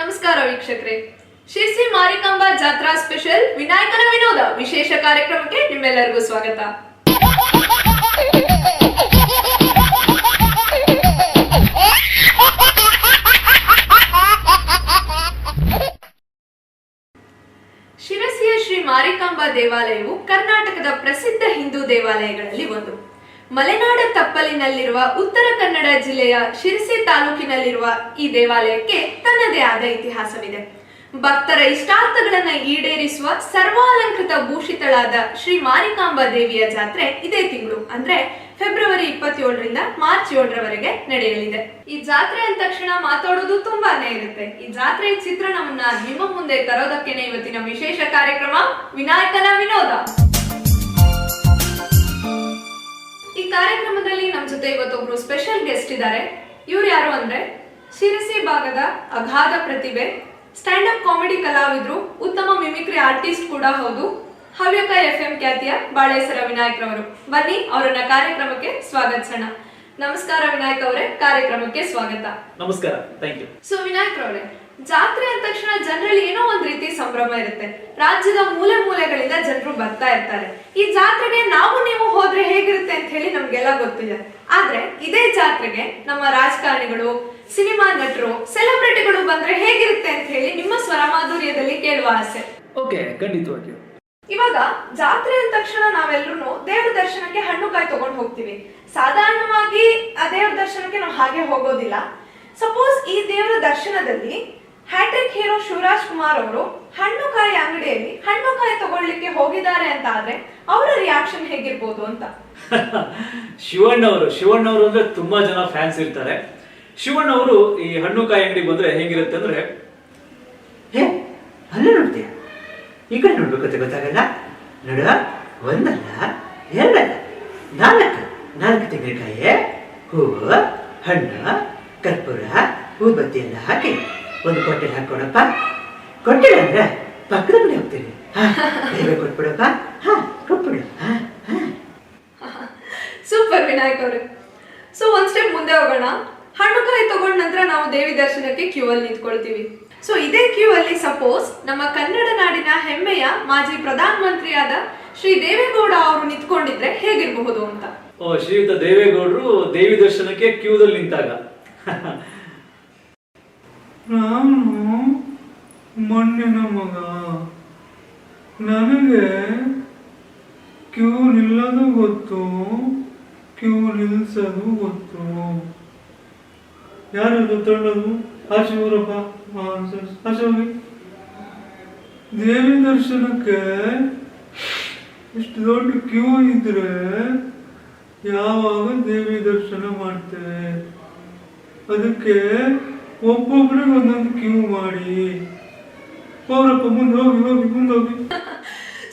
ನಮಸ್ಕಾರ ವೀಕ್ಷಕರೇ, ಶ್ರೀ ಮಾರಿಕಾಂಬಾ ಜಾತ್ರಾ ಸ್ಪೆಷಲ್ ವಿನಾಯಕನ ವಿನೋದ ವಿಶೇಷ ಕಾರ್ಯಕ್ರಮಕ್ಕೆ ನಿಮ್ಮೆಲ್ಲರಿಗೂ ಸ್ವಾಗತ. ಶಿರಸಿಯ ಶ್ರೀ ಮಾರಿಕಾಂಬಾ ದೇವಾಲಯವು ಕರ್ನಾಟಕದ ಪ್ರಸಿದ್ಧ ಹಿಂದೂ ದೇವಾಲಯಗಳಲ್ಲಿ ಒಂದು. ಮಲೆನಾಡ ತಪ್ಪಲಿನಲ್ಲಿರುವ ಉತ್ತರ ಕನ್ನಡ ಜಿಲ್ಲೆಯ ಶಿರಸಿ ತಾಲೂಕಿನಲ್ಲಿರುವ ಈ ದೇವಾಲಯಕ್ಕೆ ತನ್ನದೇ ಆದ ಇತಿಹಾಸವಿದೆ. ಭಕ್ತರ ಇಷ್ಟಾರ್ಥಗಳನ್ನ ಈಡೇರಿಸುವ ಸರ್ವಾಲಂಕೃತ ಭೂಷಿತಳಾದ ಶ್ರೀ ಮಾರಿಕಾಂಬಾ ದೇವಿಯ ಜಾತ್ರೆ ಇದೇ ತಿಂಗಳು ಅಂದ್ರೆ ಫೆಬ್ರವರಿ 27ರಿಂದ ಮಾರ್ಚ್ 7ರವರೆಗೆ ನಡೆಯಲಿದೆ. ಈ ಜಾತ್ರೆ ಅಂದ ತಕ್ಷಣ ಮಾತಾಡೋದು ತುಂಬಾನೇ ಇರುತ್ತೆ. ಈ ಜಾತ್ರೆಯ ಚಿತ್ರಣವನ್ನ ನಿಮ್ಮ ಮುಂದೆ ತರೋದಕ್ಕೇನೆ ಇವತ್ತಿನ ವಿಶೇಷ ಕಾರ್ಯಕ್ರಮ ವಿನಾಯಕನ ವಿನೋದ. ಈ ಕಾರ್ಯಕ್ರಮದಲ್ಲಿ ನಮ್ಮ ಜೊತೆ ಇವತ್ತೊಬ್ರು ಸ್ಪೆಷಲ್ ಗೆಸ್ಟ್ ಇದ್ದಾರೆ. ಇವ್ರು ಯಾರು ಅಂದ್ರೆ ಶಿರಸಿ ಭಾಗದ ಅಗಾಧ ಪ್ರತಿಭೆ, ಸ್ಟ್ಯಾಂಡ್ ಅಪ್ ಕಾಮಿಡಿ ಕಲಾವಿದ್ರು, ಉತ್ತಮ ಮಿಮಿಕ್ರಿ ಆರ್ಟಿಸ್ಟ್ ಕೂಡ ಹೌದು, ಹವ್ಯಕ FM ಖ್ಯಾತಿಯ ಬಾಳೇಸರ ವಿನಾಯಕ್ ರವರು. ಬನ್ನಿ ಅವರನ್ನ ಕಾರ್ಯಕ್ರಮಕ್ಕೆ ಸ್ವಾಗತಿಸೋಣ. ನಮಸ್ಕಾರ ವಿನಾಯಕ್ ಅವರೇ, ಕಾರ್ಯಕ್ರಮಕ್ಕೆ ಸ್ವಾಗತ. ನಮಸ್ಕಾರ, ಥ್ಯಾಂಕ್ ಯು. ಸೊ ವಿನಾಯಕ್ ರವರೇ, ಜಾತ್ರೆ ಅಂದ ತಕ್ಷಣ ಜನರಲ್ಲಿ ಏನೋ ಒಂದ್ ರೀತಿ ಸಂಭ್ರಮ ಇರುತ್ತೆ. ರಾಜ್ಯದ ಮೂಲೆ ಮೂಲೆಗಳಿಂದ ಜನರು ಬರ್ತಾ ಇರ್ತಾರೆ. ಈ ಜಾತ್ರೆಗೆ ನಾವು ನೀವು ಹೋದ್ರೆ ಹೇಗಿರುತ್ತೆ ಅಂತ ಹೇಳಿ ನಮ್ಗೆಲ್ಲ ಗೊತ್ತಿದೆ. ಆದ್ರೆ ಇದೇ ಜಾತ್ರೆಗೆ ನಮ್ಮ ರಾಜಕಾರಣಿಗಳು, ಸಿನಿಮಾ ನಟರು, ಸೆಲೆಬ್ರಿಟಿಗಳು ಬಂದ್ರೆ ಹೇಗಿರುತ್ತೆ ಅಂತ ಹೇಳಿ ನಿಮ್ಮ ಸ್ವರ ಮಾಧುರ್ಯದಲ್ಲಿ ಕೇಳುವ ಆಸೆ. ಓಕೆ, ಖಂಡಿತವಾಗಿಯೂ. ಇವಾಗ ಜಾತ್ರೆ ಅಂದ ತಕ್ಷಣ ನಾವೆಲ್ಲರೂ ದೇವ್ರ ದರ್ಶನಕ್ಕೆ ಹಣ್ಣು ಕಾಯಿ ತಗೊಂಡು ಹೋಗ್ತೀವಿ. ಸಾಧಾರಣವಾಗಿ ಆ ದೇವ್ರ ದರ್ಶನಕ್ಕೆ ನಾವು ಹಾಗೆ ಹೋಗೋದಿಲ್ಲ. ಸಪೋಸ್ ಈ ದೇವರ ದರ್ಶನದಲ್ಲಿ ಹ್ಯಾಟ್ರಿಕ್ ಹೀರೋ ಶಿವರಾಜ್ ಕುಮಾರ್ ಅವರು ಹಣ್ಣು ಕಾಯಿ ಅಂಗಡಿಯಲ್ಲಿ ಹಣ್ಣು ಕಾಯಿ ತಗೊಳ್ಳಿಕ್ಕೆ ಹೋಗಿದ್ದಾರೆ ಅಂತ ಆದ್ರೆ ಅವರ ರಿಯಾಕ್ಷನ್ ಹೇಗಿರ್ಬೋದು ಅಂತ. ಶಿವಣ್ಣವರು ಅಂದ್ರೆ ತುಂಬಾ ಜನ ಫ್ಯಾನ್ಸ್ ಇರ್ತಾರೆ. ಶಿವಣ್ಣವರು ಈ ಹಣ್ಣು ಕಾಯಿ ಅಂಗಡಿ ಬಂದ್ರೆ ಹೇಗಿರುತ್ತೆ ಅಂದ್ರೆ, ಅಲ್ಲ ನೋಡ್ತೀಯ, ಈ ಕಡೆ ನೋಡ್ಬೇಕಂತ ಗೊತ್ತಾಗಲ್ಲ. ನೋಡ, ಒಂದಲ್ಲ ಎರಡಲ್ಲ ನಾಲ್ಕು ತೆಂಗಿನಕಾಯಿ, ಹೂವು, ಹಣ್ಣು, ಕರ್ಪೂರ, ಊದ್ಬತ್ತಿ ಎಲ್ಲ ಹಾಕಿ ಒಂದು ಕೊಟ್ಟೆಲಿ ಹಾಕೊಡಪ್ಪ. ಕೊಟ್ಟೆಲಿ ಅಂದ್ರೆ ಪಕ್ಕದ ಮನೆ ಹೋಗ್ತೀನಿ, ಬೇಗ ಕೊಟ್ಬಿಡಪ್ಪ. ಕೊಟ್ಬಿಡು. ಸೂಪರ್ ವಿನಾಯಕ್ ಅವ್ರೆ. ಸೊ ಒಂದ್ ಸ್ಟೆಪ್ ಮುಂದೆ ಹೋಗೋಣ. ಹಣ್ಣು ಕಾಯಿ ತಗೊಂಡ ನಂತರ ನಾವು ದೇವಿ ದರ್ಶನಕ್ಕೆ ಕ್ಯೂ ಅಲ್ಲಿ ನಿಂತ್ಕೊಳ್ತೀವಿ. ಸೊ ಇದೇ ಕ್ಯೂ ಅಲ್ಲಿ ಸಪೋಸ್ ನಮ್ಮ ಕನ್ನಡ ನಾಡಿನ ಹೆಮ್ಮೆಯ ಮಾಜಿ ಪ್ರಧಾನ ಮಂತ್ರಿಯಾದ ಶ್ರೀ ದೇವೇಗೌಡ ಅವರು ನಿಂತ್ಕೊಂಡಿದ್ರೆ ಹೇಗಿರಬಹುದು ಅಂತ. ಶ್ರೀಯುತ ದೇವೇಗೌಡರು ದೇವಿ ದರ್ಶನಕ್ಕೆ ಕ್ಯೂದಲ್ಲಿ ನಿಂತಾಗ, ನಾನು ಮಣ್ಣಿನ ಮಗ, ನನಗೆ ಕ್ಯೂ ನಿಲ್ಲೋದು ಗೊತ್ತು, ಕ್ಯೂ ನಿಲ್ಸೋದು ಗೊತ್ತು. ಯಾರು ತಳ್ಳೋದು? ಆಚೆ ಊರಪ್ಪ, ಆಚೆ ಹೋಗಿ. ದೇವಿ ದರ್ಶನಕ್ಕೆ ಇಷ್ಟು ದೊಡ್ಡ ಕ್ಯೂ ಇದ್ರೆ ಯಾವಾಗ ದೇವಿ ದರ್ಶನ ಮಾಡ್ತೇವೆ? ಅದಕ್ಕೆ ಒಬ್ಬೊಬ್ರಿಗೆ ಒಂದೊಂದು ಕ್ಯೂ ಮಾಡಿ. ಹೋಗ್ರಪ್ಪ, ಮುಂದೋಗಿ.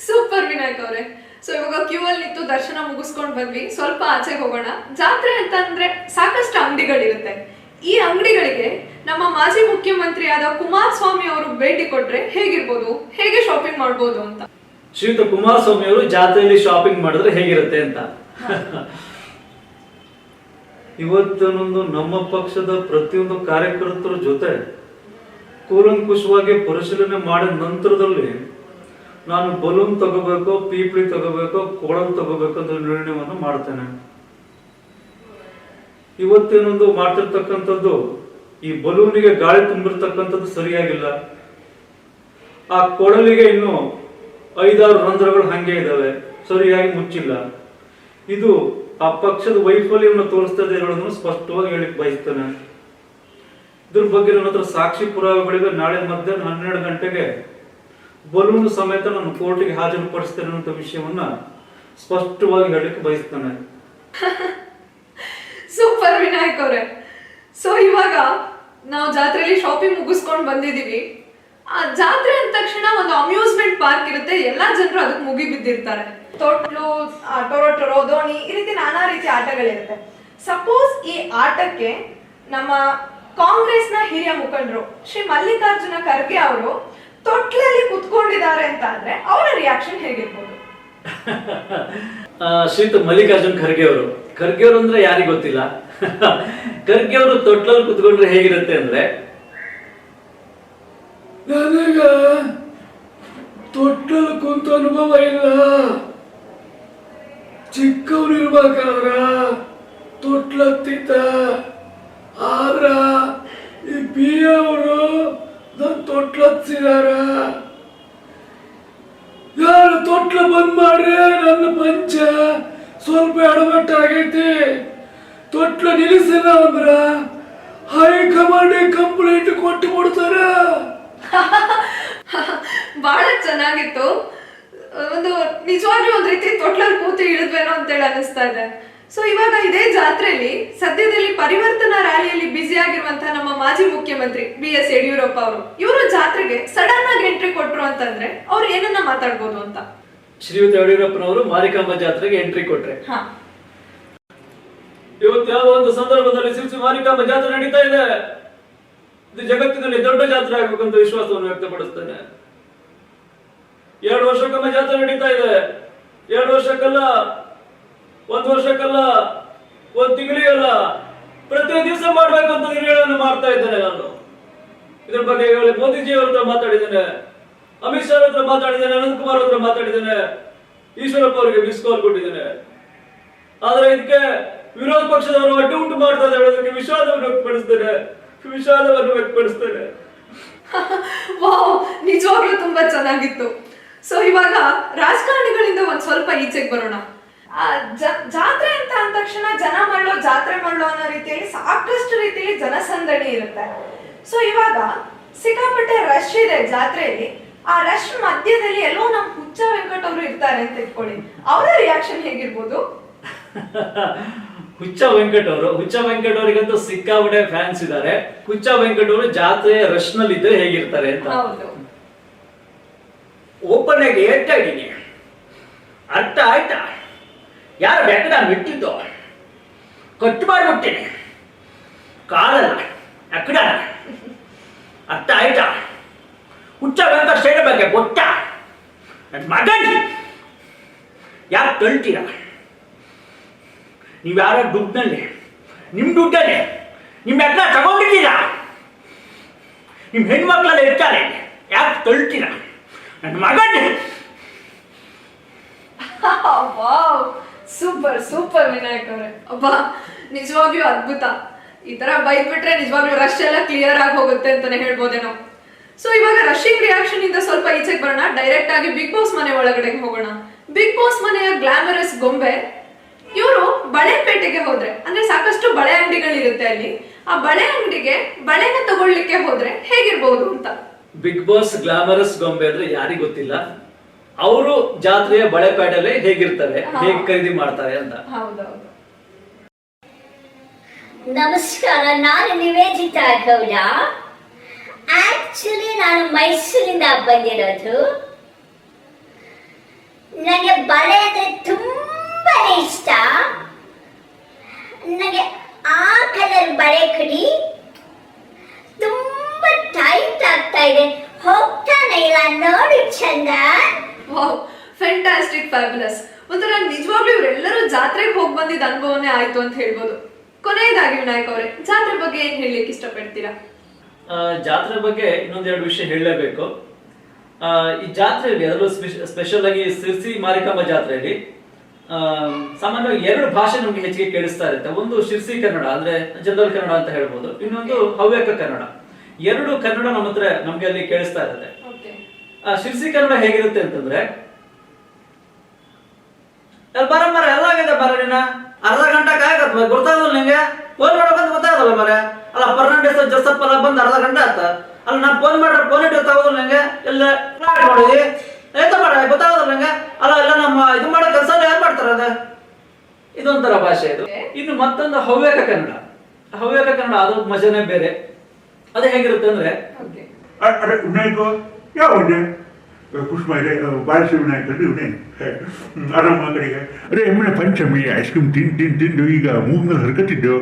ಸೂಪರ್ ವಿನಾಯಕ್ ಅವರೇ. ಸೊ ಇವಾಗ ಕ್ಯೂ ಅಲ್ಲಿ ನಿಂತು ದರ್ಶನ ಮುಗಿಸ್ಕೊಂಡ್ ಬಂದ್ವಿ. ಸ್ವಲ್ಪ ಆಚೆಗೆ ಹೋಗೋಣ. ಜಾತ್ರೆ ಅಂತ ಅಂದ್ರೆ ಸಾಕಷ್ಟು ಅಂಗಡಿಗಳಿರುತ್ತೆ. ಈ ಅಂಗಡಿಗಳಿಗೆ ನಮ್ಮ ಮಾಜಿ ಮುಖ್ಯಮಂತ್ರಿಯಾದ ಕುಮಾರಸ್ವಾಮಿ ಅವರು ಭೇಟಿ ಕೊಟ್ರೆ ಹೇಗಿರ್ಬೋದು, ಹೇಗೆ ಶಾಪಿಂಗ್ ಮಾಡ್ಬೋದು ಅಂತ. ಶ್ರೀಯುತ ಕುಮಾರಸ್ವಾಮಿ ಅವರು ಜಾತ್ರೆಯಲ್ಲಿ ಶಾಪಿಂಗ್ ಮಾಡಿದ್ರೆ ಹೇಗಿರುತ್ತೆ ಅಂತ. ಇವತ್ತೊಂದು ನಮ್ಮ ಪಕ್ಷದ ಪ್ರತಿಯೊಂದು ಕಾರ್ಯಕರ್ತರ ಜೊತೆ ಕೂಲಂಕುಷವಾಗಿ ಪರಿಶೀಲನೆ ಮಾಡಿದ ನಂತರದಲ್ಲಿ ನಾನು ಬಲೂನ್ ತಗೋಬೇಕೋ, ಪೀಪಳಿ ತಗೋಬೇಕೋ, ಕೊಳಲ್ ತಗೋಬೇಕು ಅಂತ ನಿರ್ಣಯವನ್ನು ಮಾಡ್ತೇನೆ. ಇವತ್ತೇನೊಂದು ಮಾಡ್ತಿರ್ತಕ್ಕಂಥದ್ದು, ಈ ಬಲೂನಿಗೆ ಗಾಳಿ ತುಂಬಿರ್ತಕ್ಕಂಥದ್ದು ಸರಿಯಾಗಿಲ್ಲ. ಆ ಕೊಳಲಿಗೆ ಇನ್ನು 5-6 ರಂಧ್ರಗಳು ಹಂಗೆ ಇದಾವೆ, ಸರಿಯಾಗಿ ಮುಚ್ಚಿಲ್ಲ. ಇದು ಆ ಪಕ್ಷದ ವೈಫಲ್ಯವನ್ನು ತೋರಿಸ್ತದೆ ಅನ್ನೋದನ್ನು ಸ್ಪಷ್ಟವಾಗಿ ಹೇಳಿಕ್ ಬಯಸ್ತೇನೆ. ಇದ್ರ ಬಗ್ಗೆ ನನ್ನ ಹತ್ರ ಸಾಕ್ಷಿ ಪುರಾವೆಗಳಿವೆ. ನಾಳೆ ಮಧ್ಯಾಹ್ನ 12 ಗಂಟೆಗೆ ಬಲೂನ್ ಸಮೇತ ನಾನು ಕೋರ್ಟಿಗೆ ಹಾಜರುಪಡಿಸ್ತೇನೆ ಅನ್ನೋ ವಿಷಯವನ್ನ ಸ್ಪಷ್ಟವಾಗಿ ಹೇಳಿಕ್ಕೆ ಬಯಸ್ತೇನೆ. ಸೂಪರ್ ವಿನಾಯಕ್ ಅವರೇ. ಸೊ ಇವಾಗ ನಾವು ಜಾತ್ರೆಯಲ್ಲಿ ಶಾಪಿಂಗ್ ಮುಗಿಸ್ಕೊಂಡು ಬಂದಿದೀವಿ. ಆ ಜಾತ್ರೆ ಅಂದ ತಕ್ಷಣ ಒಂದು ಅಮ್ಯೂಸ್ಮೆಂಟ್ ಪಾರ್ಕ್ ಇರುತ್ತೆ. ಎಲ್ಲಾ ಜನರು ಅದಕ್ಕೆ ಮುಗಿ ಬಿದ್ದಿರ್ತಾರೆ. ತೊಟ್ಲು, ಟೊರೊ, ದೋಣಿ, ಈ ರೀತಿ ನಾನಾ ರೀತಿ ಆಟಗಳಿರುತ್ತೆ. ಸಪೋಸ್ ಈ ಆಟಕ್ಕೆ ನಮ್ಮ ಕಾಂಗ್ರೆಸ್ನ ಹಿರಿಯ ಮುಖಂಡರು ಶ್ರೀ ಮಲ್ಲಿಕಾರ್ಜುನ ಖರ್ಗೆ ಅವರು ತೊಟ್ಲಲ್ಲಿ ಕುತ್ಕೊಂಡಿದ್ದಾರೆ ಅಂತ ಆದ್ರೆ ಅವರ ರಿಯಾಕ್ಷನ್ ಹೇಗಿರ್ಬೋದು? ಶ್ರೀಯುತ ಮಲ್ಲಿಕಾರ್ಜುನ್ ಖರ್ಗೆ ಅವರು ಅಂದ್ರೆ ಯಾರಿಗೂ ಗೊತ್ತಿಲ್ಲ. ಖರ್ಗೆ ಅವರು ತೊಟ್ಲಲ್ಲಿ ಕುತ್ಕೊಂಡ್ರೆ ಹೇಗಿರುತ್ತೆ ಅಂದ್ರೆ, ನನಗ ತೊಟ್ಟಲು ಕುಂತ ಅನುಭವ ಇಲ್ಲ. ಚಿಕ್ಕವನಿರ್ಬೇಕಾದ್ರ ತೊಟ್ಲತ್ತಿದ್ದ. ಆದ್ರ ಈ ಬಿ ಅವರು ನನ್ನ ತೊಟ್ಲತ್ತಿದಾರ. ಯಾರು ತೊಟ್ಲ ಬಂದ್ ಮಾಡ್ರೆ ನನ್ನ ಪಂಚ ಸ್ವಲ್ಪ ಎಡವಟ್ಟಾಗೈತಿ. ತೊಟ್ಲ ನಿಲ್ಲಿಸಿಲ್ಲ ಅಂದ್ರ ಹೈಕಮಾಂಡ್ ಕಂಪ್ಲೇಂಟ್ ಕೊಟ್ಟು ಬಿಡ್ತಾರ. ಬಹಳ ಚೆನ್ನಾಗಿತ್ತು. ಒಂದು ನಿಜವಾಗ್ಲೂ ಒಂದ್ ರೀತಿ ತೊಟ್ಲಲ್ಲಿ ಕೂತು ಇಳಿದ್ವೇನೋ ಅಂತೇಳಿ ಅನಿಸ್ತಾ ಇದೆ. ಸೊ ಇವಾಗ ಇದೇ ಜಾತ್ರೆಯಲ್ಲಿ ಸದ್ಯದಲ್ಲಿ ಪರಿವರ್ತನಾ ರ್ಯಾಲಿಯಲ್ಲಿ ಬ್ಯುಸಿ ಆಗಿರುವಂತಹ ನಮ್ಮ ಮಾಜಿ ಮುಖ್ಯಮಂತ್ರಿ BS ಯಡಿಯೂರಪ್ಪ ಅವರು ಇವರು ಜಾತ್ರೆಗೆ ಸಡನ್ ಆಗಿ ಎಂಟ್ರಿ ಕೊಟ್ರು ಅಂತಂದ್ರೆ ಅವ್ರು ಏನನ್ನ ಮಾತಾಡ್ಬೋದು ಅಂತ. ಶ್ರೀಯುತ ಯಡಿಯೂರಪ್ಪನವರು ಮಾರಿಕಾಂಬಾ ಜಾತ್ರೆಗೆ ಎಂಟ್ರಿ ಕೊಟ್ರೆ, ಹಾ, ಇವತ್ತು ಯಾವ ಒಂದು ಸಂದರ್ಭದಲ್ಲಿ ಶಿರ್ಸಿ ಮಾರಿಕಾಂಬಾ ಜಾತ್ರೆ ನಡೀತಾ ಇದೆ. ಇದು ಜಗತ್ತಿನಲ್ಲಿ ದೊಡ್ಡ ಜಾತ್ರೆ ಆಗ್ಬೇಕಂತ ವಿಶ್ವಾಸವನ್ನು ವ್ಯಕ್ತಪಡಿಸ್ತೇನೆ. 2 ವರ್ಷಕ್ಕೊಮ್ಮೆ ಜಾತ್ರೆ ನಡೀತಾ ಇದೆ. 2 ವರ್ಷಕ್ಕಲ್ಲ, 1 ವರ್ಷಕ್ಕಲ್ಲ, 1 ತಿಂಗಳಿಗಲ್ಲ, ಪ್ರತಿ ದಿವಸ ಮಾಡ್ಬೇಕು ಅಂತ ನಿರ್ಣಯವನ್ನು ಮಾಡ್ತಾ ಇದ್ದೇನೆ. ನಾನು ಇದ್ರ ಬಗ್ಗೆ ಈಗಾಗಲೇ ಮೋದಿಜಿ ಅವ್ರ ಹತ್ರ ಮಾತಾಡಿದ್ದೇನೆ, ಅಮಿತ್ ಶಾ ಹತ್ರ ಮಾತಾಡಿದ್ದೇನೆ, ಅನಂತ್ ಕುಮಾರ್ ಹತ್ರ ಮಾತಾಡಿದ್ದೇನೆ, ಈಶ್ವರಪ್ಪ ಅವರಿಗೆ ಮಿಸ್ ಕಾಲ್ ಕೊಟ್ಟಿದ್ದೇನೆ. ಆದ್ರೆ ಇದಕ್ಕೆ ವಿರೋಧ ಪಕ್ಷದವರು ಅಡ್ಡಿ ಉಂಟು ಮಾಡ್ತಾ ಇದ್ದಾರೆ. ವಿಷಾದವನ್ನು ವ್ಯಕ್ತಪಡಿಸ್ತೇನೆ. ವಾವ್, ನಿಜವಾಗ್ಲೂ ತುಂಬಾ ಚೆನ್ನಾಗಿತ್ತು. ಸೊ ಇವಾಗ ರಾಜಕಾರಣಿಗಳಿಂದ ಒಂದ್ ಸ್ವಲ್ಪ ಈಚೆಗೆ ಬರೋಣ. ಜಾತ್ರೆ ಅಂತ ಅಂದ ತಕ್ಷಣ ಜನ ಮಾಡೋ ಜಾತ್ರೆ ಮಾಡೋ ಅನ್ನೋ ರೀತಿಯಲ್ಲಿ ಸಾಕಷ್ಟು ರೀತಿಯಲ್ಲಿ ಜನಸಂದಣಿ ಇರುತ್ತೆ. ಸೊ ಇವಾಗ ಸಿಕ್ಕಾಪಟ್ಟೆ ರಶ್ ಇದೆ ಜಾತ್ರೆಯಲ್ಲಿ. ಆ ರಶ್ ಮಧ್ಯದಲ್ಲಿ ಎಲ್ಲೋ ನಮ್ ಹುಚ್ಚ ವೆಂಕಟ್ ಅವರು ಇರ್ತಾರೆ ಅಂತ ಇಟ್ಕೊಳ್ಳಿ, ಅವರ ರಿಯಾಕ್ಷನ್ ಹೇಗಿರ್ಬೋದು? ಹುಚ್ಚ ವೆಂಕಟ್ ಅವರಿಗಂತೂ ಸಿಕ್ಕಾಪಟ್ಟೆ ಫ್ಯಾನ್ಸ್ ಇದ್ದಾರೆ. ಹುಚ್ಚ ವೆಂಕಟ್ ಅವರು ಜಾತ್ರೆ ರಶ್ ನಲ್ಲಿ ಇದ್ರೆ ಹೇಗಿರ್ತಾರೆ ಅಂತ. ಹೌದು, ಓಪನ್ ಆಗಿ ಹೇಳ್ತಾ ಇದ್ದೀನಿ, ಅರ್ಥ ಆಯ್ತಾ? ಯಾರು ಬೆಟ್ಟದ ಬಿಟ್ಟಿದ್ದು ಕಟ್ಟು ಮಾಡಿಬಿಡ್ತೀನಿ, ಕಾಲಲ್ಲ ಅಕ್ಕಡ. ಅರ್ಥ ಆಯ್ತಾ? ಹುಚ್ಚ ವೆಂಕಟ ಸ್ಟೇಟ್ ಬಗ್ಗೆ ಗೊತ್ತಾ? ನನ್ನ ಮಗನ್ ಯಾಕೆ ತಳ್ತೀರಾ? ನೀವು ಯಾರ ದುಡ್ಡಿನಲ್ಲಿ, ನಿಮ್ಮ ದುಡ್ಡಲ್ಲಿ ನಿಮ್ಮ ಎಲ್ಲ ತಗೊಂಡಿದ್ದೀರಾ? ನಿಮ್ಮ ಹೆಣ್ಮಕ್ಳೆಲ್ಲ ಇರ್ತಾರೆ, ಯಾಕೆ ತಳ್ತೀರಾ? ನನ್ನ ಮಗನ್ ವಾವ್, ಸೂಪರ್ ಸೂಪರ್ ವಿನಾಯಕ್ ಅವರೇ. ಅಬ್ಬಾ, ನಿಜವಾಗ್ಲೂ ಅದ್ಭುತ. ಈ ತರ ಬೈದ್ ಬಿಟ್ರೆ ನಿಜವಾಗ್ಲೂ ರಶ್ ಎಲ್ಲ ಕ್ಲಿಯರ್ ಆಗಿ ಹೋಗುತ್ತೆ ಅಂತಾನೆ ಹೇಳ್ಬೋದೇನೋ. ಸೊ ಇವಾಗ ರಶಿಂಗ್ ರಿಯಾಕ್ಷನ್ ಇಂದ ಸ್ವಲ್ಪ ಈಚೆಗೆ ಬರೋಣ. ಡೈರೆಕ್ಟ್ ಆಗಿ ಬಿಗ್ ಬಾಸ್ ಮನೆ ಒಳಗಡೆ ಹೋಗೋಣ. ಬಿಗ್ ಬಾಸ್ ಮನೆಯ ಗ್ಲಾಮರಸ್ ಗೊಂಬೆ ಇವರು ಬಳೆಪೇಟೆಗೆ ಹೋದ್ರೆ, ಅಂದ್ರೆ ಸಾಕಷ್ಟು ಬಳೆ ಅಂಗಡಿಗಳಿರುತ್ತೆ ಅಲ್ಲಿ, ಆ ಬಳೆ ಅಂಗಡಿಗೆ ಬಳೆನ ತಗೊಳ್ಳಿಕ್ಕೆ ಹೋದ್ರೆ ಹೇಗಿರ್ಬಹುದು ಅಂತ. ಬಿಗ್ ಬಾಸ್ ಗ್ಲಾಮರಸ್ ಗೊಂಬೆ ಅಂದ್ರೆ ಯಾರಿಗೂ ಗೊತ್ತಿಲ್ಲ. ಅವರು ಜಾತ್ರೆಯ ಬಳೆಪೇಟೆಯಲ್ಲಿ ಹೇಗಿರ್ತಾರೆ, ಹೇಗೆ ಖರೀದಿ ಮಾಡ್ತಾರೆ ಅಂತ. ಹೌದೌದು. ನಮಸ್ಕಾರ, ನಾನು ನಿವೇದಿತಾ ಗೌಡ. ಆಕ್ಚುಲಿ ನಾನು ಮೈಸೂರಿಂದ ಬಂದಿರೋದು. ನನಗೆ ಬಳೆ ಅಂದ್ರೆ ತುಂಬಾ ಇಷ್ಟ. ನನಗೆ ಆ ಕಲರ್ ಬಳೆ ಕಡಿ ತುಂಬಾ ಟೈಟ್ ಆಗ್ತಾ ಇದೆ, ಹೋಗ್ತಾನೆ ಇಲ್ಲ. ನೋಡಿ ಚಂದ. Wow, fantastic, fabulous. ಒಂಥರ ನಿಜವಾಗ್ಲೂ ಇವರೆಲ್ಲರೂ ಜಾತ್ರೆಗೆ ಹೋಗಿ ಬಂದಿದ್ದ ಅನುಭವನೇ ಆಯ್ತು ಅಂತ ಹೇಳ್ಬೋದು. ಕೊನೆಯದಾಗಿ ವಿನಾಯಕ್ ಅವರೇ, ಜಾತ್ರೆ ಬಗ್ಗೆ ಏನ್ ಹೇಳಲಿಕ್ಕೆ ಇಷ್ಟಪಡ್ತೀರಾ? ಜಾತ್ರೆ ಬಗ್ಗೆ ಇನ್ನೊಂದೆರಡು ವಿಷಯ ಹೇಳಲೇಬೇಕು. ಈ ಜಾತ್ರೆಯಲ್ಲಿ ಅದರಲ್ಲೂ ಸ್ಪೆಷಲ್ ಆಗಿ ಸಿರ್ಸಿ ಮಾರಿಕಾಂಬಾ ಜಾತ್ರೆಯಲ್ಲಿ ಸಾಮಾನ್ಯವಾಗಿ 2 ಭಾಷೆ ನಮ್ಗೆ ಹೆಚ್ಚಿಗೆ ಕೇಳಿಸ್ತಾ ಇರುತ್ತೆ. ಒಂದು ಶಿರ್ಸಿ ಕನ್ನಡ, ಅಂದ್ರೆ ಜನರಲ್ ಕನ್ನಡ ಅಂತ ಹೇಳ್ಬೋದು. ಇನ್ನೊಂದು ಹವ್ಯಕ ಕನ್ನಡ. 2 ಕನ್ನಡ ನಮ್ಗೆ ಅಲ್ಲಿ ಕೇಳಿಸ್ತಾ ಇರುತ್ತೆ. ಶಿರ್ಸಿ ಕನ್ನಡ ಹೇಗಿರುತ್ತೆ ಅಂತಂದ್ರೆ, ಬರಮ್ಮರ ಎಲ್ಲಾಗಿದೆ ಬರ ನೀನ ಅರ್ಧ ಗಂಟೆ ಕಾಯಕತ್ ಗೊತ್ತಾಗಲ್ಲ ನಿಂಗೆ. ಫೋನ್ ಮಾಡೋಕಂತ ಗೊತ್ತಾಗಲ್ಲ ಮರ. ಅಲ್ಲ ಫರ್ನಾಂಡಿಸ್ ಜಸಪ್ಪ ಎಲ್ಲ ಬಂದ್ ಅರ್ಧ ಗಂಟೆ ಆತ. ಅಲ್ಲ ನಾ ಫೋನ್ ಮಾಡ್ರೆ ಫೋನ್ ಇಟ್ಟು ಗೊತ್ತಾಗೋದಿಲ್ಲ ನಂಗೆ. ಎಲ್ಲ ಫ್ಲಾಟ್ ಮಾಡಿದಿ ಎಂತ ಮಾಡ ಗೊತ್ತಾಗೋದಿಲ್ಲ ನಂಗೆ. ಅಲ್ಲ ಎಲ್ಲ ನಮ್ಮ ಇದು ಮಾಡೋ ಕೆಲಸ ಯಾರು ಮಾಡ್ತಾರ? ಅದ ಇದೊಂಥರ ಭಾಷೆ ಇದು. ಇನ್ನು ಮತ್ತೊಂದು ಹವ್ಯಕ ಕನ್ನಡ. ಹವ್ಯಕ ಕನ್ನಡ ಅದ್ರ ಮಜಾನೇ ಬೇರೆ. ಅದು ಹೇಗಿರುತ್ತೆ ಅಂದ್ರೆ, अरे विनायक क्या हो जाए कुछ मेरे बाल से विनायक कर उन्हें आराम करेगा. अरे मैंने पंचमी आइसक्रीम ತಿಂದು ಈಗ ಮೂಗ್ನ ಹರ್ಕತ್ತಿದ್ದು.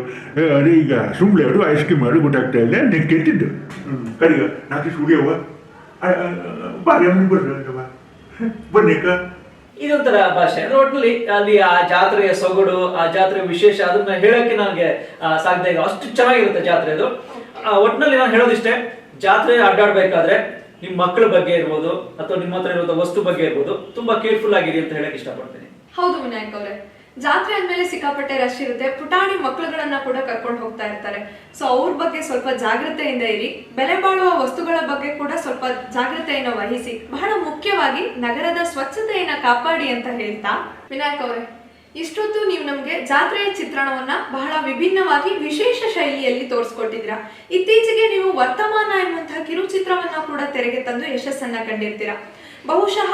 ಅದೇ ಈಗ ಸುಮ್ಮನೆ ಅವರು ಐಸ್ಕ್ರೀಮ್ ಮಾಡಿ ಗೊತ್ತಾಗ್ತಾ ಇಲ್ಲ. ನಾನು ಕೇಳ್ತಿದ್ದು ಕರೀಗ ನಾಲ್ಕು ಸುಡಿಯವ ಬಾರಿ ಬರ್ರ ಬನ್ನಿಕ. ಇದೊಂಥರ ಭಾಷೆ. ಅಂದ್ರೆ ಒಟ್ಟಿನಲ್ಲಿ ಅಲ್ಲಿ ಆ ಜಾತ್ರೆಯ ಸೊಗಡು, ಆ ಜಾತ್ರೆಯ ವಿಶೇಷ, ಅದನ್ನ ಹೇಳಕ್ಕೆ ನನಗೆ ಸಾಧ್ಯ ಇಲ್ಲ. ಅಷ್ಟು ಚೆನ್ನಾಗಿರುತ್ತೆ ಜಾತ್ರೆ ಅದು. ಒಟ್ಟಿನಲ್ಲಿ ನಾನು ಹೇಳೋದಿಷ್ಟೇ, ಜಾತ್ರೆ ಅಡ್ಡಾಡ್ಬೇಕಾದ್ರೆ ನಿಮ್ಮ ಮಕ್ಕಳ ಬಗ್ಗೆ ಇರ್ಬೋದು ಅಥವಾ ನಿಮ್ಮ ಹತ್ರ ಇರೋ ವಸ್ತು ಬಗ್ಗೆ ಇರ್ಬೋದು ತುಂಬಾ ಕೇರ್ಫುಲ್ ಆಗಿರಿ ಅಂತ ಹೇಳಕ್ ಇಷ್ಟಪಡ್ತೀನಿ. ಹೌದು ವಿನಾಯಕ್ ಅವರೇ, ಜಾತ್ರೆ ಆದ್ಮೇಲೆ ಸಿಕ್ಕಾಪಟ್ಟೆ ರಶ್ ಇರುತ್ತೆ. ಪುಟಾಣಿ ಮಕ್ಕಳುಗಳನ್ನ ಕೂಡ ಕರ್ಕೊಂಡು ಹೋಗ್ತಾ ಇರ್ತಾರೆ. ಸೊ ಅವ್ರ ಬಗ್ಗೆ ಸ್ವಲ್ಪ ಜಾಗ್ರತೆಯಿಂದ ಇರಿ. ಬೆಲೆ ಬಾಳುವ ವಸ್ತುಗಳ ಬಗ್ಗೆ ಕೂಡ ಸ್ವಲ್ಪ ಜಾಗ್ರತೆಯನ್ನು ವಹಿಸಿ. ಬಹಳ ಮುಖ್ಯವಾಗಿ ನಗರದ ಸ್ವಚ್ಛತೆಯನ್ನ ಕಾಪಾಡಿ ಅಂತ ಹೇಳ್ತಾ, ವಿನಾಯಕ್ ಅವರೇ ಇಷ್ಟೊತ್ತು ನೀವು ನಮ್ಗೆ ಜಾತ್ರೆಯ ಚಿತ್ರಣವನ್ನ ಬಹಳ ವಿಭಿನ್ನವಾಗಿ ವಿಶೇಷ ಶೈಲಿಯಲ್ಲಿ ತೋರಿಸ್ಕೊಟ್ಟಿದ್ದೀರಾ. ಇತ್ತೀಚೆಗೆ ನೀವು ವರ್ತಮಾನ ಎನ್ನುವಂತಹ ಕಿರುಚಿತ್ರವನ್ನ ಕೂಡ ತೆರೆಗೆ ತಂದು ಯಶಸ್ಸನ್ನ ಕಂಡಿರ್ತೀರಾ. ಬಹುಶಃ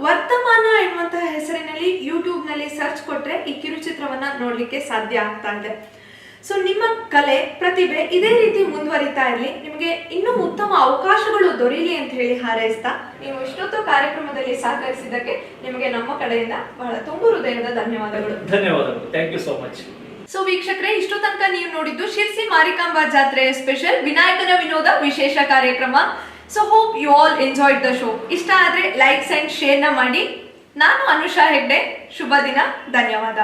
ವರ್ತಮಾನ ಎನ್ನುವಂತಹ ಹೆಸರಿನಲ್ಲಿ ಯೂಟ್ಯೂಬ್ ನಲ್ಲಿ ಸರ್ಚ್ ಕೊಟ್ರೆ ಈ ಕಿರುಚಿತ್ರವನ್ನ ನೋಡ್ಲಿಕ್ಕೆ ಸಾಧ್ಯ ಆಗ್ತಾ ಇದೆ. ಸೊ ನಿಮ್ಮ ಕಲೆ ಪ್ರತಿಭೆ ಇದೇ ರೀತಿ ಮುಂದುವರಿತಾ ಇರಲಿ, ನಿಮಗೆ ಇನ್ನೂ ಉತ್ತಮ ಅವಕಾಶಗಳು ದೊರೀಲಿ ಅಂತ ಹೇಳಿ ಹಾರೈಸ್ತಾ, ನೀವು ಇಷ್ಟೊತ್ತು ಕಾರ್ಯಕ್ರಮದಲ್ಲಿ ಸಹಕರಿಸಿದ್ದಕ್ಕೆ ನಿಮಗೆ ನಮ್ಮ ಕಡೆಯಿಂದ ಬಹಳ ತುಂಬು ಹೃದಯದ ಧನ್ಯವಾದಗಳು. ಧನ್ಯವಾದಗಳು. Thank you so much. So ವೀಕ್ಷಕರೇ, ಇಷ್ಟು ತನಕ ನೀವು ನೋಡಿದ್ದು ಶಿರ್ಸಿ ಮಾರಿಕಾಂಬಾ ಜಾತ್ರೆಯ ಸ್ಪೆಷಲ್ ವಿನಾಯಕನ ವಿನೋದ ವಿಶೇಷ ಕಾರ್ಯಕ್ರಮ. So hope you all enjoyed the show. ಇಷ್ಟ ಆದ್ರೆ ಲೈಕ್ಸ್ ಅಂಡ್ ಶೇರ್ ನ ಮಾಡಿ. ನಾನು ಅನುಷಾ ಹೆಗ್ಡೆ. ಶುಭ ದಿನ. ಧನ್ಯವಾದ.